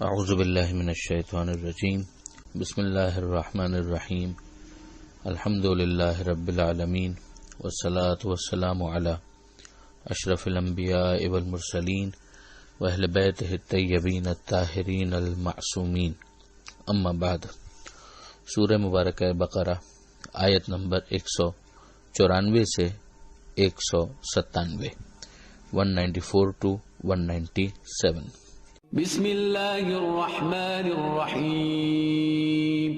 اعوذ باللہ من الشیطان الرجیم بسم اللہ الرحمن الرحیم الحمد للہ رب العالمین والصلاة والسلام علی اشرف الانبیاء والمرسلین واہل بیتہ الطیبین الطاہرین المعصومین اما بعد۔ سورہ مبارکہ بقرہ آیت نمبر 194 سے 197، 194 to 197۔ بسم اللہ الرحمن الرحیم۔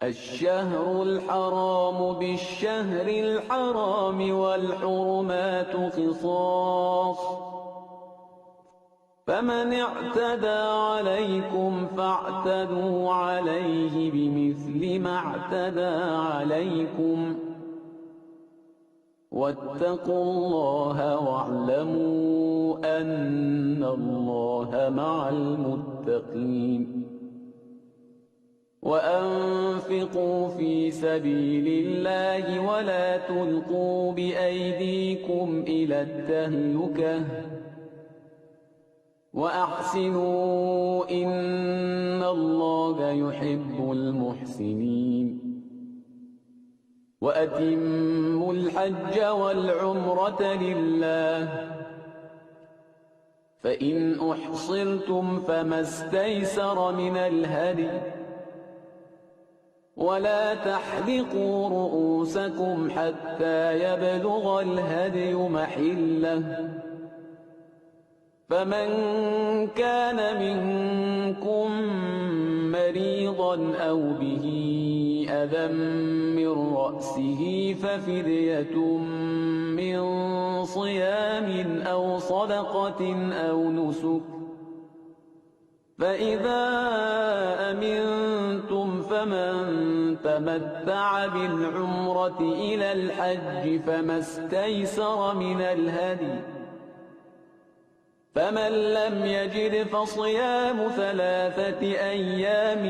الشہر الحرام بالشہر الحرام والحرمات قصاص، فمن اعتدى عليكم فاعتدوا عليه بمثل ما اعتدى عليكم، واتقوا الله واعلموا أن الله مع المتقين، وأنفقوا في سبيل الله ولا تلقوا بأيديكم إلى التهلكة، وأحسنوا إن الله يحب المحسنين، وَأَتِمُّوا الْحَجَّ وَالْعُمْرَةَ لِلَّهِ، فَإِنْ أُحْصِرْتُمْ فَمَا اسْتَيْسَرَ مِنَ الْهَدْيِ، وَلَا تَحْلِقُوا رُؤُوسَكُمْ حَتَّى يَبْلُغَ الْهَدْيُ مَحِلَّهُ، فَمَنْ كَانَ مِنْكُمْ مريضا أو به أذى من رأسه ففدية من صيام أو صدقة أو نسك، فإذا أمنتم فمن تمتع بالعمرة إلى الحج فما استيسر من الهدي، فمن لم يجد فصيام 3 أيام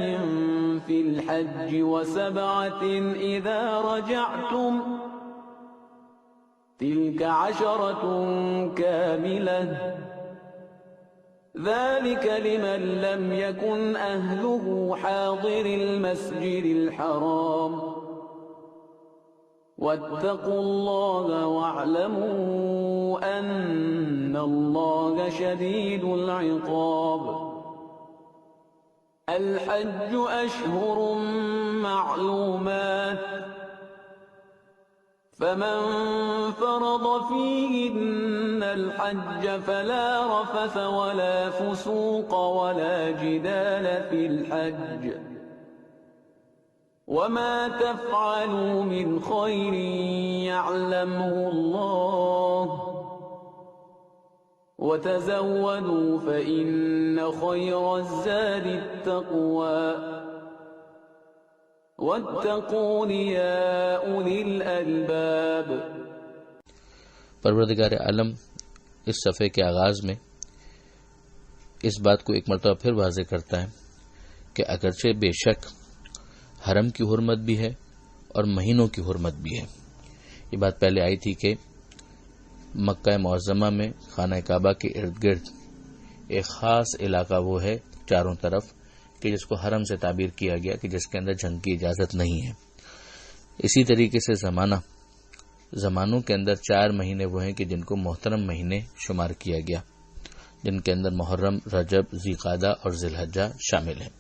في الحج و7 إذا رجعتم، تلك 10 كاملة، ذلك لمن لم يكن أهله حاضر المسجد الحرام، واتقوا الله واعلموا أن الله شديد العقاب۔ الحج أشهر معلومات، فمن فرض فيهن الحج فلا رفث ولا فسوق ولا جدال في الحج، وما تفعلوا من خير يعلمه الله، وتزودوا فإن خير الزاد التقوى، واتقون يا أولي الألباب۔ پروردگار عالم اس صفحے کے آغاز میں اس بات کو ایک مرتبہ پھر واضح کرتا ہے کہ اگرچہ بے شک حرم کی حرمت بھی ہے اور مہینوں کی حرمت بھی ہے۔ یہ بات پہلے آئی تھی کہ مکہ معظمہ میں خانہ کعبہ کے ارد گرد ایک خاص علاقہ وہ ہے چاروں طرف کہ جس کو حرم سے تعبیر کیا گیا کہ جس کے اندر جنگ کی اجازت نہیں ہے۔ اسی طریقے سے زمانوں کے اندر 4 مہینے وہ ہیں کہ جن کو محترم مہینے شمار کیا گیا، جن کے اندر محرم، رجب، ذوالقعدہ اور ذی الحجہ شامل ہیں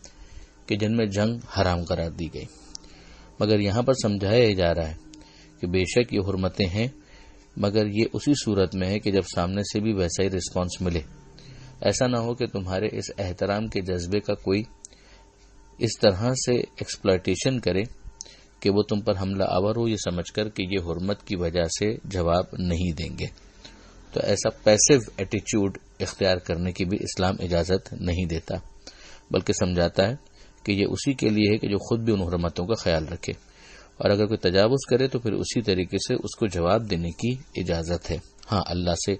کہ جن میں جنگ حرام قرار دی گئی۔ مگر یہاں پر سمجھایا جا رہا ہے کہ بے شک یہ حرمتیں ہیں، مگر یہ اسی صورت میں ہے کہ جب سامنے سے بھی ویسا ہی رسپانس ملے۔ ایسا نہ ہو کہ تمہارے اس احترام کے جذبے کا کوئی اس طرح سے ایکسپلائٹیشن کرے کہ وہ تم پر حملہ آور ہو، یہ سمجھ کر کہ یہ حرمت کی وجہ سے جواب نہیں دیں گے۔ تو ایسا پیسو ایٹیچیوڈ اختیار کرنے کی بھی اسلام اجازت نہیں دیتا، بلکہ سمجھاتا ہے کہ یہ اسی کے لیے ہے کہ جو خود بھی ان حرمتوں کا خیال رکھے، اور اگر کوئی تجاوز کرے تو پھر اسی طریقے سے اس کو جواب دینے کی اجازت ہے۔ ہاں، اللہ سے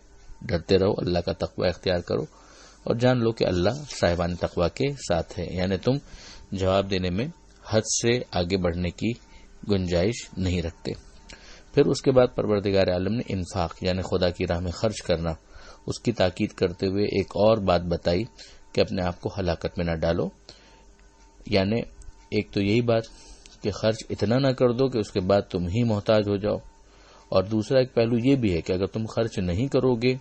ڈرتے رہو، اللہ کا تقوی اختیار کرو، اور جان لو کہ اللہ صاحبان تقوی کے ساتھ ہے، یعنی تم جواب دینے میں حد سے آگے بڑھنے کی گنجائش نہیں رکھتے۔ پھر اس کے بعد پروردگار عالم نے انفاق یعنی خدا کی راہ میں خرچ کرنا، اس کی تاکید کرتے ہوئے ایک اور بات بتائی کہ اپنے آپ کو ہلاکت میں نہ ڈالو. یعنی ایک تو یہی بات کہ خرچ اتنا نہ کر دو کہ اس کے بعد تم ہی محتاج ہو جاؤ، اور دوسرا ایک پہلو یہ بھی ہے کہ اگر تم خرچ نہیں کرو گے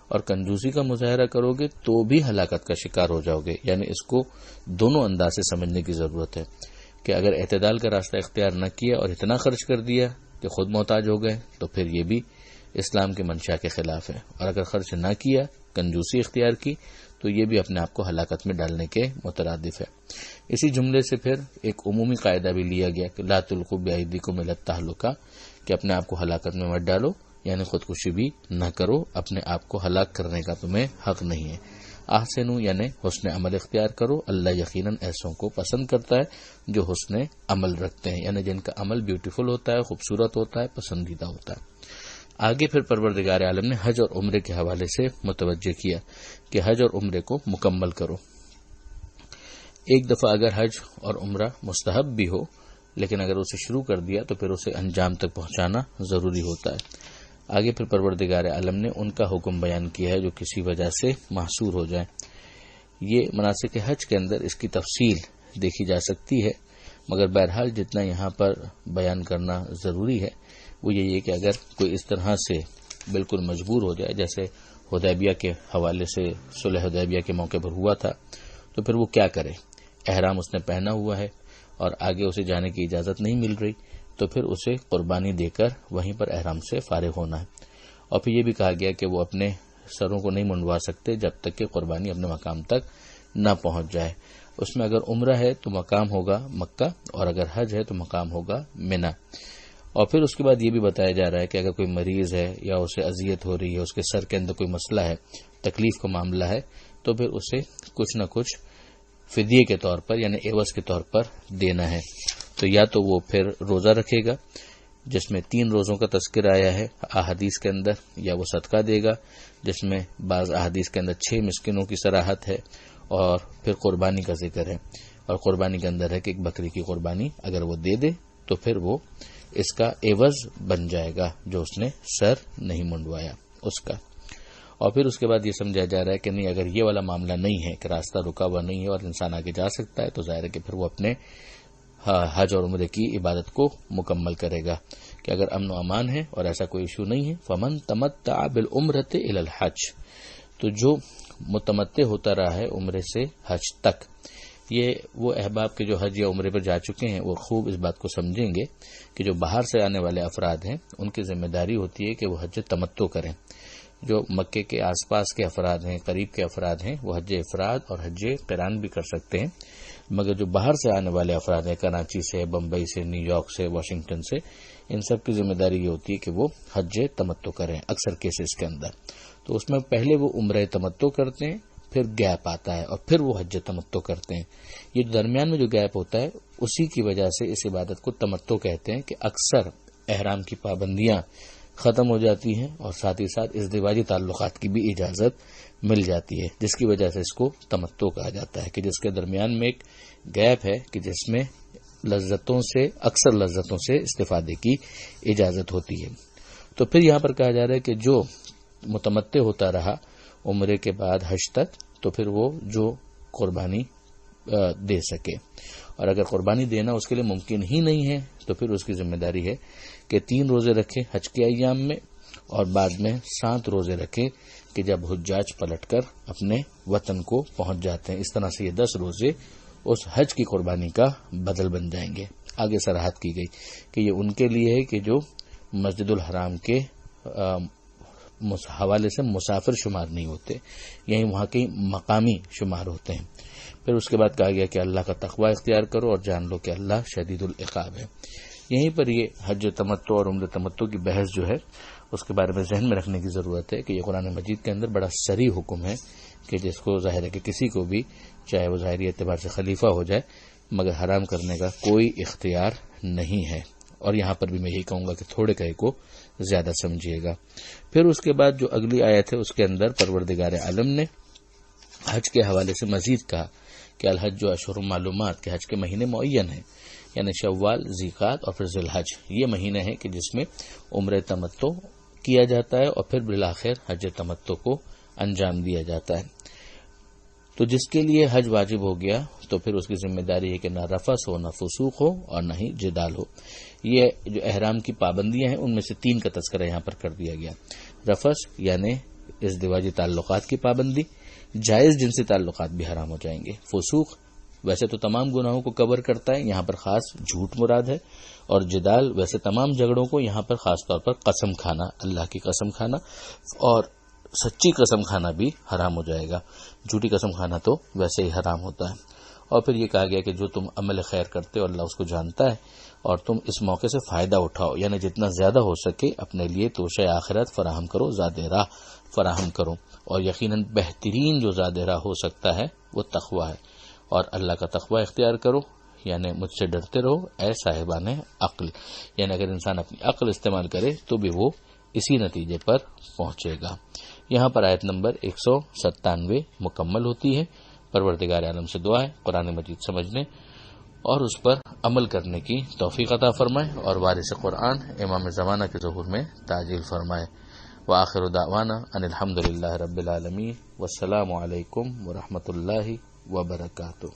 اور کنجوسی کا مظاہرہ کرو گے تو بھی ہلاکت کا شکار ہو جاؤ گے. یعنی اس کو دونوں انداز سے سمجھنے کی ضرورت ہے کہ اگر اعتدال کا راستہ اختیار نہ کیا اور اتنا خرچ کر دیا کہ خود محتاج ہو گئے تو پھر یہ بھی اسلام کے منشا کے خلاف ہے، اور اگر خرچ نہ کیا، کنجوسی اختیار کی، تو یہ بھی اپنے آپ کو ہلاکت میں ڈالنے کے مترادف ہے. اسی جملے سے پھر ایک عمومی قاعدہ بھی لیا گیا کہ لا تلقوا بأیدیکم الی التہلکہ، کہ اپنے آپ کو ہلاکت میں مت ڈالو، یعنی خودکشی بھی نہ کرو، اپنے آپ کو ہلاک کرنے کا تمہیں حق نہیں ہے. احسنوا یعنی حسن عمل اختیار کرو، اللہ یقیناً ایسوں کو پسند کرتا ہے جو حسن عمل رکھتے ہیں، یعنی جن کا عمل بیوٹیفل ہوتا ہے، خوبصورت ہوتا ہے، پسندیدہ ہوتا ہے. آگے پھر پروردگار عالم نے حج اور عمرے کے حوالے سے متوجہ کیا کہ حج اور عمرے کو مکمل کرو. ایک دفعہ اگر حج اور عمرہ مستحب بھی ہو، لیکن اگر اسے شروع کر دیا تو پھر اسے انجام تک پہنچانا ضروری ہوتا ہے. آگے پھر پروردگار عالم نے ان کا حکم بیان کیا ہے جو کسی وجہ سے محصور ہو جائے. یہ مناسک حج کے اندر اس کی تفصیل دیکھی جا سکتی ہے، مگر بہرحال جتنا یہاں پر بیان کرنا ضروری ہے وہ یہی ہے کہ اگر کوئی اس طرح سے بالکل مجبور ہو جائے، جیسے حدیبیہ کے حوالے سے صلح حدیبیہ کے موقع پر ہوا تھا، تو پھر وہ کیا کرے؟ احرام اس نے پہنا ہوا ہے اور آگے اسے جانے کی اجازت نہیں مل رہی، تو پھر اسے قربانی دے کر وہیں پر احرام سے فارغ ہونا ہے. اور پھر یہ بھی کہا گیا کہ وہ اپنے سروں کو نہیں منڈوا سکتے جب تک کہ قربانی اپنے مقام تک نہ پہنچ جائے. اس میں اگر عمرہ ہے تو مقام ہوگا مکہ، اور اگر حج ہے تو مقام ہوگا منی. اور پھر اس کے بعد یہ بھی بتایا جا رہا ہے کہ اگر کوئی مریض ہے یا اسے اذیت ہو رہی ہے، اس کے سر کے اندر کوئی مسئلہ ہے، تکلیف کا معاملہ ہے، تو پھر اسے کچھ نہ کچھ فدیے کے طور پر یعنی عوض کے طور پر دینا ہے. تو یا تو وہ پھر روزہ رکھے گا جس میں 3 روزوں کا تذکر آیا ہے احادیث کے اندر، یا وہ صدقہ دے گا جس میں بعض احادیث کے اندر 6 مسکینوں کی صراحت ہے، اور پھر قربانی کا ذکر ہے. اور قربانی کے اندر ہے کہ ایک بکری کی قربانی اگر وہ دے دے تو پھر وہ اس کا عوض بن جائے گا جو اس نے سر نہیں منڈوایا اس کا. اور پھر اس کے بعد یہ سمجھا جا رہا ہے کہ نہیں، اگر یہ والا معاملہ نہیں ہے کہ راستہ رکا ہوا نہیں ہے اور انسان آگے جا سکتا ہے، تو ظاہر ہے کہ پھر وہ اپنے حج اور عمرے کی عبادت کو مکمل کرے گا. کہ اگر امن و امان ہے اور ایسا کوئی ایشو نہیں ہے، فمن تمتع بالعمرۃ الی الحج، تو جو متمتع ہوتا رہا ہے عمرے سے حج تک. یہ وہ احباب کے جو حج یا عمرے پر جا چکے ہیں وہ خوب اس بات کو سمجھیں گے کہ جو باہر سے آنے والے افراد ہیں ان کی ذمہ داری ہوتی ہے کہ وہ حج تمتع کریں. جو مکے کے آس پاس کے افراد ہیں، قریب کے افراد ہیں، وہ حج افراد اور حج قران بھی کر سکتے ہیں، مگر جو باہر سے آنے والے افراد ہیں، کراچی سے، بمبئی سے، نیو یارک سے، واشنگٹن سے، ان سب کی ذمہ داری یہ ہوتی ہے کہ وہ حج تمتع کریں اکثر کیسز کے اندر. تو اس میں پہلے وہ عمرہ تمتع کرتے ہیں، پھر گیپ آتا ہے اور پھر وہ حج تمتع کرتے ہیں. یہ درمیان میں جو گیپ ہوتا ہے اسی کی وجہ سے اس عبادت کو تمتع کہتے ہیں کہ اکثر احرام کی پابندیاں ختم ہو جاتی ہیں اور ساتھ ہی ساتھ ازدواجی تعلقات کی بھی اجازت مل جاتی ہے، جس کی وجہ سے اس کو تمتع کہا جاتا ہے کہ جس کے درمیان میں ایک گیپ ہے کہ جس میں اکثر لذتوں سے استفادے کی اجازت ہوتی ہے. تو پھر یہاں پر کہا جا رہا ہے کہ جو متمتع ہوتا رہا عمرے کے بعد حج تک، تو پھر وہ جو قربانی دے سکے، اور اگر قربانی دینا اس کے لیے ممکن ہی نہیں ہے تو پھر اس کی ذمہ داری ہے کہ 3 روزے رکھے حج کے ایام میں، اور بعد میں 7 روزے رکھے کہ جب حجاج پلٹ کر اپنے وطن کو پہنچ جاتے ہیں. اس طرح سے یہ 10 روزے اس حج کی قربانی کا بدل بن جائیں گے. آگے صراحت کی گئی کہ یہ ان کے لیے ہے کہ جو مسجد الحرام کے حوالے سے مسافر شمار نہیں ہوتے، یہی وہاں کے مقامی شمار ہوتے ہیں. پھر اس کے بعد کہا گیا کہ اللہ کا تقوی اختیار کرو اور جان لو کہ اللہ شدید العقاب ہے. یہیں پر یہ حج تمتع اور عمرہ تمتع کی بحث جو ہے اس کے بارے میں ذہن میں رکھنے کی ضرورت ہے کہ یہ قرآن مجید کے اندر بڑا صریح حکم ہے کہ جس کو ظاہر ہے کہ کسی کو بھی چاہے وہ ظاہری اعتبار سے خلیفہ ہو جائے مگر حرام کرنے کا کوئی اختیار نہیں ہے. اور یہاں پر بھی میں یہی کہوں گا کہ تھوڑے کہے کو زیادہ سمجھیے گا. پھر اس کے بعد جو اگلی آیت ہے اس کے اندر پروردگار عالم نے حج کے حوالے سے مزید کہا کہ الحج و اشہر معلومات کے حج کے مہینے معین ہیں، یعنی شوال، ذیقعد اور پھر ذی الحج. یہ مہینے ہیں کہ جس میں عمرہ تمتع کیا جاتا ہے اور پھر بالآخر حج تمتع کو انجام دیا جاتا ہے. تو جس کے لیے حج واجب ہو گیا تو پھر اس کی ذمہ داری ہے کہ نہ رفث ہو، نہ فسوق ہو، اور نہ ہی جدال ہو۔ یہ جو احرام کی پابندیاں ہیں ان میں سے 3 کا تذکرہ یہاں پر کر دیا گیا۔ رفث یعنی ازدواجی تعلقات کی پابندی، جائز جنسی تعلقات بھی حرام ہو جائیں گے۔ فسوق ویسے تو تمام گناہوں کو کور کرتا ہے، یہاں پر خاص جھوٹ مراد ہے، اور جدال ویسے تمام جھگڑوں کو، یہاں پر خاص طور پر قسم کھانا، اللہ کی قسم کھانا اور سچی قسم کھانا بھی حرام ہو جائے گا۔ جھوٹی قسم کھانا تو ویسے ہی حرام ہوتا ہے۔ اور پھر یہ کہا گیا کہ جو تم عمل خیر کرتے ہو اللہ اس کو جانتا ہے، اور تم اس موقع سے فائدہ اٹھاؤ، یعنی جتنا زیادہ ہو سکے اپنے لیے توشہ آخرت فراہم کرو، زاد راہ فراہم کرو، اور یقیناً بہترین جو زاد راہ ہو سکتا ہے وہ تقوی ہے، اور اللہ کا تقوی اختیار کرو، یعنی مجھ سے ڈرتے رہو اے صاحبان عقل، یعنی اگر انسان اپنی عقل استعمال کرے تو بھی وہ اسی نتیجے پر پہنچے گا۔ یہاں پر آیت نمبر 197 مکمل ہوتی ہے۔ پروردگار عالم سے دعا ہے قرآن مجید سمجھنے اور اس پر عمل کرنے کی توفیق عطا فرمائے، اور وارث قرآن امام زمانہ کے ظہور میں تعجیل فرمائے۔ وآخر دعوانا ان الحمدللہ رب العالمین، والسلام علیکم ورحمۃ اللہ وبرکاتہ۔